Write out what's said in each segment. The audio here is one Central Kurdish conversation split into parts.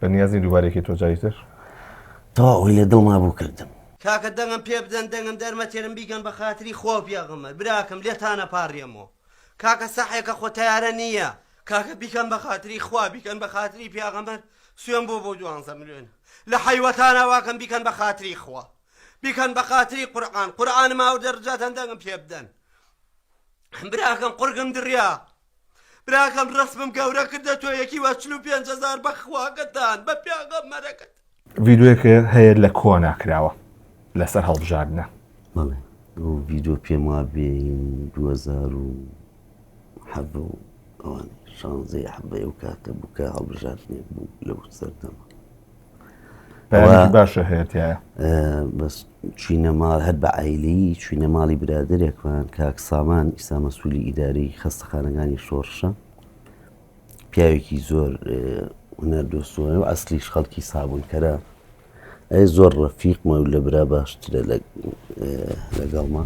بەنیازی دووبارێکی تۆ جایتر تەواوی لێ دڵما بوو کردم. کاکە دەنگم پێ بدەن دەنگم دەرمەتێرم بیگەن بە خاتری خۆ پێغەمبەر براکەم لێتانە پاڕێمەوە کاکە سەحێکە خۆ تیارە نییە کاکە بیکەن بە خاتری خوا بیکەن بە خاتری پێغەمبەر سوێن بۆ 12 ملیۆن لە حیوەتانە واکەم بیکەن بە خاتری خوا بیکەن بە خاتری قورئان ماوە دەرجاتەن دەنگم پێ بدەن براکەم قورگم دریا براکەم ڕسمم گەورە کردە تۆ یەکی وە 45,000 بە خواگەتان بە پێغەمبەرەکەت. ڤیدیۆیەکە هەیە لە کۆ ناکراوە لەسەر هەڵبژاردنە. بەڵێ ئەو ڤیدیۆ پێم وا بێ 2007 ئەوان 16 حەبە ئەو کاتە بووکە هەڵبژاردنێک بوو لەو سەردەما. بەیانێکی باشە هەیەتیایە بەس چوینە ماڵ هەر بە عایلەی چوینە ماڵی برادەرێکمان کاک سامان ئیسا مەسوولی ئیدارەی خەستەخانەکانی شۆڕشە پیاوێکی زۆر هونەردۆستوە و ئەسلیش خەڵکی سابوونکەرە ئەی زۆر ڕەفیقمە و لە برا باشترە لەگەڵما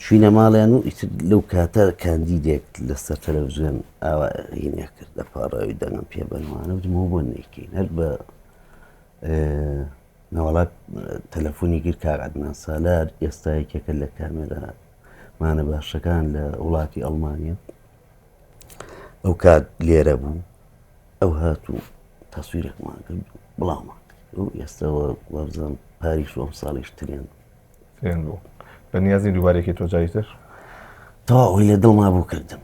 چوینە ماڵیان و ئیتر لەو کاتە کاندیدێک لەسەر تەلەڤیزیۆن ئاوا هینێ کرد لە پاڕاوی دەنگم پێ بەنوانە وتمەوە بۆ نەیکەین هەر بە ناوەڵات تەلەفۆنی گر کاک عەدنان سالار ئێستا یەکێکە لە کامێرامانە باشەکان لە وڵاتی ئەڵمانیا ئەو کات لێرە بوو ئەو هاتوو تەسویرێکمان کرد بڵاومان کرد و ئێستاوە وەبزانم پاریس و ئەم ساڵیش ترێن بوو بەنیازی دووبارێکی تۆ جایتر تەواوی لێ دڵما بوو کردم.